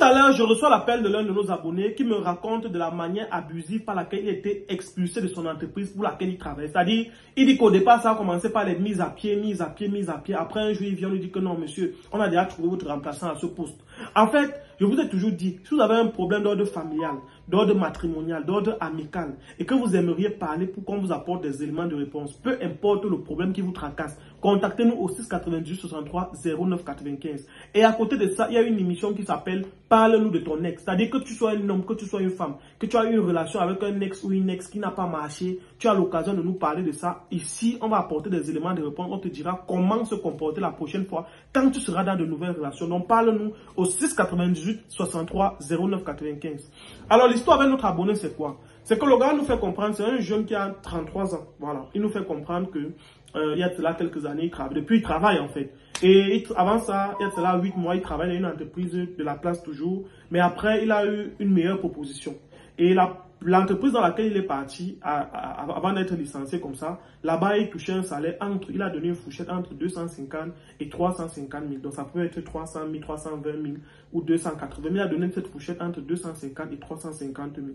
à l'heure, je reçois l'appel de l'un de nos abonnés qui me raconte de la manière abusive par laquelle il était expulsé de son entreprise pour laquelle il travaille. C'est-à-dire, il dit qu'au départ, ça a commencé par les mises à pied. Après, un jour, il vient lui dire que non, monsieur, on a déjà trouvé votre remplaçant à ce poste. En fait, je vous ai toujours dit, si vous avez un problème d'ordre familial, d'ordre matrimonial, d'ordre amical, et que vous aimeriez parler pour qu'on vous apporte des éléments de réponse, peu importe le problème qui vous tracasse, contactez-nous au 698 63 09 95. Et à côté de ça, il y a une émission qui s'appelle Parle-nous de ton ex. C'est-à-dire que tu sois un homme, que tu sois une femme, que tu as eu une relation avec un ex ou une ex qui n'a pas marché, tu as l'occasion de nous parler de ça. Ici, on va apporter des éléments de réponse. On te dira comment se comporter la prochaine fois quand tu seras dans de nouvelles relations. Donc, parle-nous au 698 63 09 95. Alors, l'histoire avec notre abonné, c'est quoi? C'est que le gars nous fait comprendre, c'est un jeune qui a 33 ans. Voilà. Il nous fait comprendre que il y a de cela quelques années, depuis il travaille en fait. Et avant ça, il y a de cela 8 mois, il travaille dans une entreprise de la place toujours. Mais après, il a eu une meilleure proposition. Et l'entreprise dans laquelle il est parti, avant d'être licencié comme ça, là-bas, il touchait un salaire il a donné une fourchette entre 250 et 350 000. Donc, ça peut être 300 000, 320 000 ou 280 000. Il a donné cette fourchette entre 250 et 350 000.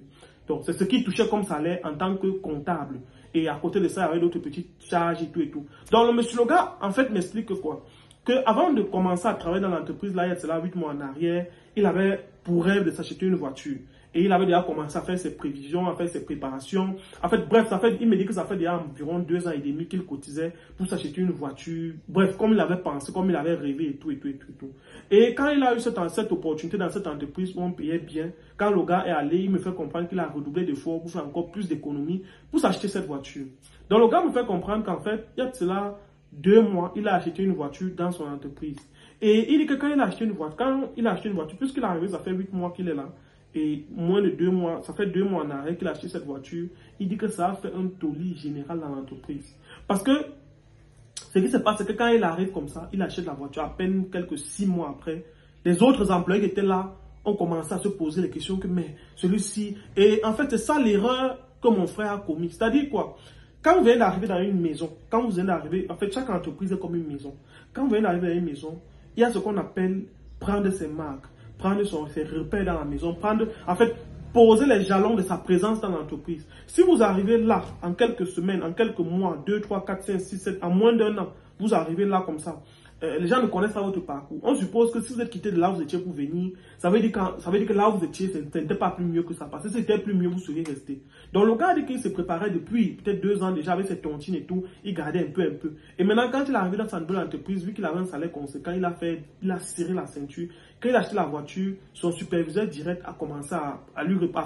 Donc, c'est ce qu'il touchait comme salaire en tant que comptable. Et à côté de ça, il y avait d'autres petites charges et tout et tout. Donc, le gars, en fait, m'explique que quoi? Qu'avant de commencer à travailler dans l'entreprise, là, il y a cela 8 mois en arrière, il avait pour rêve de s'acheter une voiture. Et il avait déjà commencé à faire ses prévisions, à faire ses préparations. En fait, bref, il me dit que ça fait déjà environ 2 ans et demi qu'il cotisait pour s'acheter une voiture. Bref, comme il avait pensé, comme il avait rêvé et tout. Et quand il a eu cette opportunité dans cette entreprise où on payait bien, quand le gars est allé, il me fait comprendre qu'il a redoublé d'efforts pour faire encore plus d'économies pour s'acheter cette voiture. Donc le gars me fait comprendre qu'en fait, il y a de cela 2 mois, il a acheté une voiture dans son entreprise. Et il dit que quand il a acheté une voiture, puisqu'il est arrivé, ça fait 8 mois qu'il est là, et moins de 2 mois, ça fait 2 mois en arrêt qu'il a acheté cette voiture, il dit que ça a fait un tollé général dans l'entreprise. Parce que ce qui se passe, c'est que quand il arrive comme ça, il achète la voiture à peine quelques 6 mois après, les autres employés qui étaient là ont commencé à se poser les questions que, mais celui-ci, et en fait, c'est ça l'erreur que mon frère a commis. C'est-à-dire quoi? Quand vous venez d'arriver dans une maison, en fait, chaque entreprise est comme une maison. Quand vous venez d'arriver dans une maison, il y a ce qu'on appelle prendre ses marques, prendre ses repères dans la maison, en fait, poser les jalons de sa présence dans l'entreprise. Si vous arrivez là, en quelques semaines, en quelques mois, 2, 3, 4, 5, 6, 7, en moins d'1 an, vous arrivez là comme ça, les gens ne connaissent pas votre parcours. On suppose que si vous êtes quitté de là où vous étiez pour venir, ça veut dire que là où vous étiez, ce n'était pas plus mieux que ça. Parce que si c'était plus mieux, vous seriez resté. Donc le gars a dit qu'il se préparait depuis peut-être 2 ans déjà avec ses tontines et tout. Il gardait un peu. Et maintenant, quand il est arrivé dans sa nouvelle entreprise, vu qu'il avait un salaire conséquent, il a serré la ceinture. Quand il a acheté la voiture, son superviseur direct a commencé à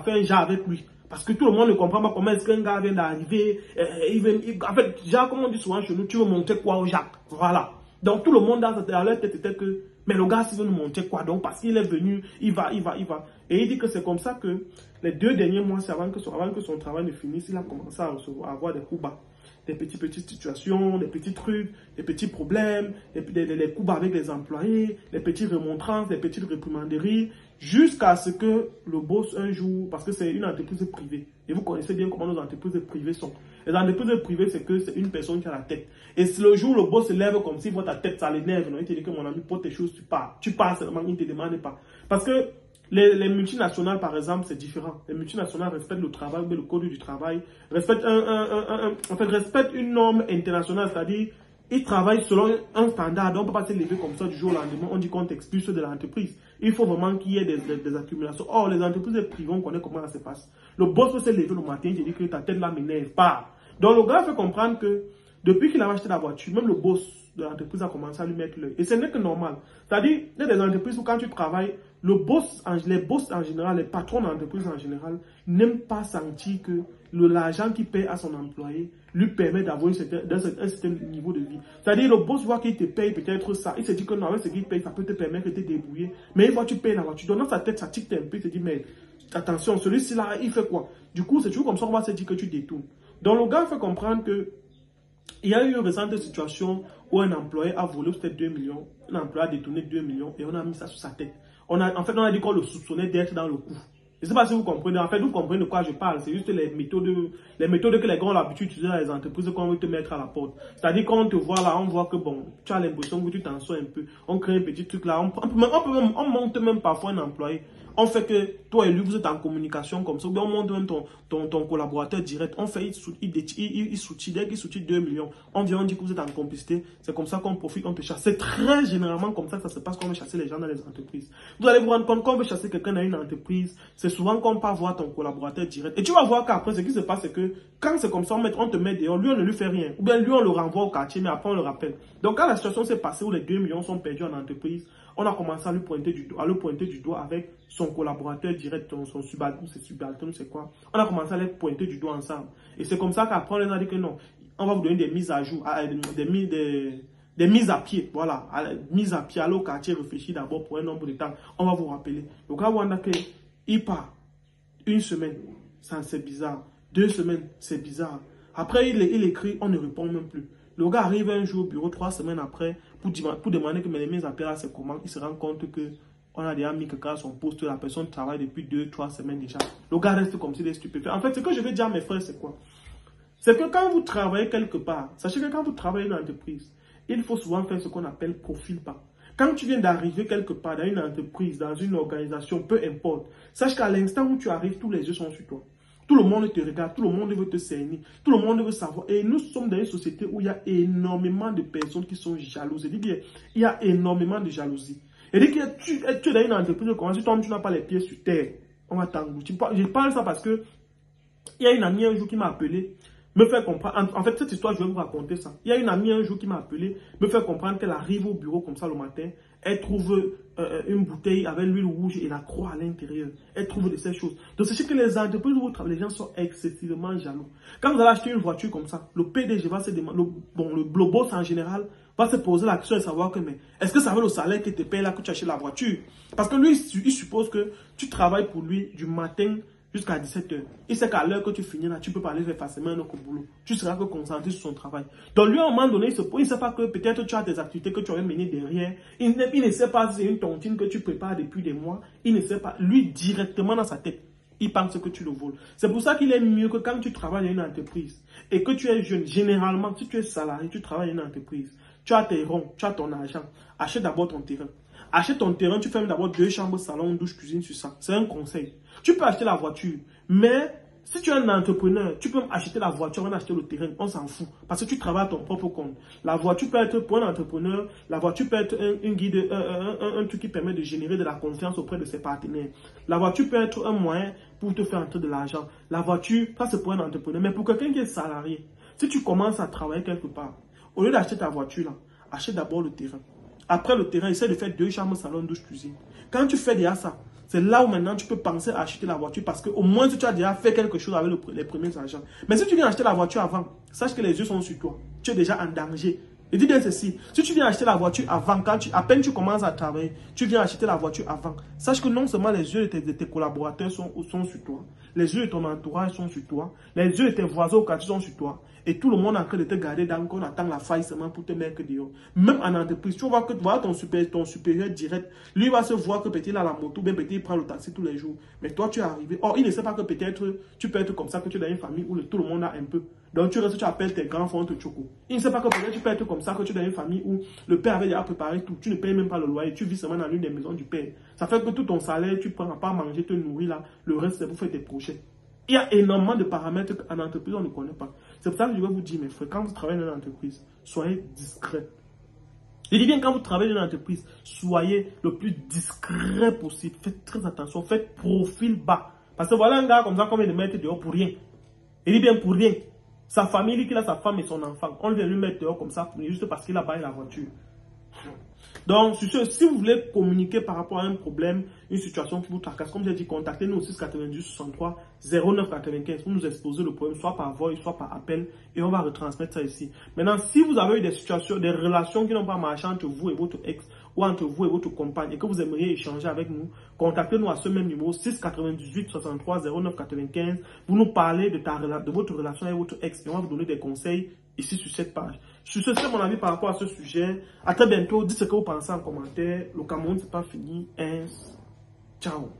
faire un genre avec lui. Parce que tout le monde ne comprend pas comment est-ce qu'un gars vient d'arriver. En fait, genre, comme on dit souvent chez nous, tu veux monter quoi au Jacques? Voilà. Donc tout le monde dans leur tête était que, mais le gars, s'il veut nous montrer quoi? Donc parce qu'il est venu, il va. Et il dit que c'est comme ça que les 2 derniers mois, avant que son travail ne finisse, il a commencé à avoir des coups bas. Des petites situations, des petits trucs, des petits problèmes, des coups bas avec les employés, des petites remontrances, des petites réprimanderies, jusqu'à ce que le boss un jour, parce que c'est une entreprise privée, et vous connaissez bien comment nos entreprises privées sont. Les entreprises privées, c'est que c'est une personne qui a la tête. Et si le jour le boss se lève comme si votre tête, ça l'énerve, il te dit que mon ami, pour tes choses, tu pars. Tu pars seulement, il ne te demande pas. Parce que les multinationales, par exemple, c'est différent. Les multinationales respectent le travail, le code du travail, respectent une norme internationale, c'est-à-dire, ils travaillent selon un standard. Donc, on ne peut pas se lever comme ça du jour au lendemain. On dit qu'on t'expulse de l'entreprise. Il faut vraiment qu'il y ait des accumulations. Or, les entreprises privées, on connaît comment ça se passe. Le boss peut se lever le matin, il dit que ta tête là m'énerve pas. Donc, le gars fait comprendre que depuis qu'il a acheté la voiture, même le boss de l'entreprise a commencé à lui mettre l'œil. Et ce n'est que normal. C'est-à-dire, il y a des entreprises où quand tu travailles, les boss en général, les patrons d'entreprise en général, n'aiment pas sentir que l'argent qu'il paye à son employé lui permet d'avoir un certain niveau de vie. C'est-à-dire, le boss voit qu'il te paye peut-être ça. Il se dit que non, avec ce qu'il paye, ça peut te permettre de te débrouiller. Mais une fois que tu payes la voiture, dans sa tête, ça tique un peu. Il te dit, mais attention, celui-ci là, il fait quoi? Du coup, c'est toujours comme ça qu'on va se dire que tu détournes. Donc, le gars fait comprendre que il y a eu une récente situation où un employé a volé peut-être 2 millions. Un employé a détourné 2 millions et on a mis ça sur sa tête. On a dit qu'on le soupçonnait d'être dans le coup. Je ne sais pas si vous comprenez. En fait, vous comprenez de quoi je parle. C'est juste les méthodes que les grands ont l'habitude d'utiliser dans les entreprises qu'on veut te mettre à la porte. C'est-à-dire, quand on te voit là, on voit que bon, tu as l'impression que tu t'en sors un peu. On crée un petit truc là. On monte même parfois un employé. On fait que toi et lui, vous êtes en communication comme ça. Ou bien on monte même ton collaborateur direct. On fait, il soutient, dès qu'il soutient 2 millions. On vient, on dit que vous êtes en complicité. C'est comme ça qu'on profite, on te chasse. C'est très généralement comme ça que ça se passe quand on veut chasser les gens dans les entreprises. Vous allez vous rendre compte qu'on veut chasser quelqu'un dans une entreprise. C'est souvent qu'on part voir ton collaborateur direct. Et tu vas voir qu'après, ce qui se passe, c'est que quand c'est comme ça, on te met dehors. Lui, on ne lui fait rien. Ou bien lui, on le renvoie au quartier, mais après, on le rappelle. Donc, quand la situation s'est passée où les 2 millions sont perdus en entreprise, on a commencé à le pointer du doigt avec son collaborateur direct, son subalterne, c'est quoi. On a commencé à les pointer du doigt ensemble. Et c'est comme ça qu'après, on les a dit que non, on va vous donner des mises à jour, des mises à pied, voilà, mises à pied, aller au quartier, réfléchir d'abord pour un nombre de temps, on va vous rappeler. Donc, à Wanda, il part 1 semaine, ça c'est bizarre, 2 semaines, c'est bizarre. Après, il écrit, on ne répond même plus. Le gars arrive un jour au bureau 3 semaines après pour demander que les mises à pied là c'est comment. Il se rend compte que on a déjà mis quelqu'un à son poste, la personne travaille depuis 2-3 semaines déjà. Le gars reste comme s'il est stupéfait. En fait, ce que je vais dire à mes frères, c'est quoi? C'est que quand vous travaillez quelque part, sachez que quand vous travaillez dans une entreprise, il faut souvent faire ce qu'on appelle profil bas. Quand tu viens d'arriver quelque part dans une entreprise, dans une organisation, peu importe, sache qu'à l'instant où tu arrives, tous les yeux sont sur toi. Tout le monde te regarde, tout le monde veut te cerner, tout le monde veut savoir. Et nous sommes dans une société où il y a énormément de personnes qui sont jalouses. Je dis bien, il y a énormément de jalousie. Et dès que tu es dans une entreprise, si tu n'as pas les pieds sur terre, on va t'engloutir. Je parle ça parce que il y a une amie un jour qui m'a appelé, me fait comprendre. En fait, cette histoire, je vais vous raconter ça. Il y a une amie un jour qui m'a appelé, me fait comprendre qu'elle arrive au bureau comme ça le matin. Elle trouve une bouteille avec l'huile rouge et la croix à l'intérieur. Elle trouve de ces choses. Donc, sachez que les entreprises où vous travaillez, les gens sont excessivement jaloux. Quand vous allez acheter une voiture comme ça, le PDG va se demander, le boss en général, va se poser la question de savoir que, mais est-ce que ça vaut le salaire que te paye là que tu achètes la voiture? Parce que lui, il suppose que tu travailles pour lui du matin jusqu'à 17 h. Il sait qu'à l'heure que tu finis là, tu peux pas aller faire facilement un autre boulot. Tu seras que concentré sur son travail. Donc lui, à un moment donné, il ne sait pas que peut-être tu as des activités que tu aurais menées derrière. Il ne sait pas si c'est une tontine que tu prépares depuis des mois. Il ne sait pas. Lui, directement dans sa tête, il pense que tu le voles. C'est pour ça qu'il est mieux que quand tu travailles dans une entreprise et que tu es jeune, généralement, si tu es salarié, tu travailles dans une entreprise, tu as tes ronds, tu as ton argent, achète d'abord ton terrain. Achète ton terrain, tu fais d'abord 2 chambres, salon, douche, cuisine sur ça. C'est un conseil. Tu peux acheter la voiture, mais si tu es un entrepreneur, tu peux acheter la voiture, on acheter le terrain, on s'en fout. Parce que tu travailles à ton propre compte. La voiture peut être, pour un entrepreneur, la voiture peut être un truc qui permet de générer de la confiance auprès de ses partenaires. La voiture peut être un moyen pour te faire entrer de l'argent. La voiture, ça c'est pour un entrepreneur. Mais pour quelqu'un qui est salarié, si tu commences à travailler quelque part, au lieu d'acheter ta voiture là, achète d'abord le terrain. Après le terrain, essaie de faire 2 chambres, salon, douche, cuisine. Quand tu fais déjà ça, c'est là où maintenant tu peux penser à acheter la voiture parce qu'au moins tu as déjà fait quelque chose avec les premiers argent. Mais si tu viens acheter la voiture avant, sache que les yeux sont sur toi. Tu es déjà en danger. Et dis bien ceci, si tu viens acheter la voiture avant, à peine tu commences à travailler, tu viens acheter la voiture avant. Sache que non seulement les yeux de tes collaborateurs sont sur toi, les yeux de ton entourage sont sur toi, les yeux de tes voisins au quartier sont sur toi. Et tout le monde est en train de te garder dans qu'on attend la faille seulement pour te mettre dehors. Même en entreprise, tu vois que voilà ton supérieur direct, lui va se voir que peut-être il a la moto, bien peut-être il prend le taxi tous les jours. Mais toi, tu es arrivé. Or, il ne sait pas que peut-être tu peux être comme ça, que tu es dans une famille où tout le monde a un peu. Donc, tu restes, tu appelles tes grands frères, te choco. Il ne sait pas que peut-être tu peux être comme ça, que tu es dans une famille où le père avait déjà préparé tout. Tu ne payes même pas le loyer, tu vis seulement dans l'une des maisons du père. Ça fait que tout ton salaire, tu ne prends pas à manger, te nourrir là. Le reste, c'est pour faire tes projets. Il y a énormément de paramètres qu'en entreprise, on ne connaît pas. C'est pour ça que je vais vous dire, mes frères, quand vous travaillez dans une entreprise, soyez discret. Je dis bien, quand vous travaillez dans une entreprise, soyez le plus discret possible. Faites très attention, faites profil bas. Parce que voilà un gars comme ça qu'on vient de mettre dehors pour rien. Il dit bien pour rien. Sa famille, il dit qu'il a sa femme et son enfant. On vient lui mettre dehors comme ça, juste parce qu'il a baillé la voiture. Donc, si vous voulez communiquer par rapport à un problème, une situation qui vous tracasse, comme j'ai dit, contactez-nous au 698 63 09 95 pour nous exposer le problème, soit par voix, soit par appel, et on va retransmettre ça ici. Maintenant, si vous avez eu des situations, des relations qui n'ont pas marché entre vous et votre ex, ou entre vous et votre compagne, et que vous aimeriez échanger avec nous, contactez-nous à ce même numéro, 698 63 09 95. Vous nous parlez de votre relation avec votre ex, et on va vous donner des conseils ici sur cette page. Sur ce, c'est mon avis par rapport à ce sujet. À très bientôt. Dites ce que vous pensez en commentaire. Le Cameroun, c'est pas fini. Ciao.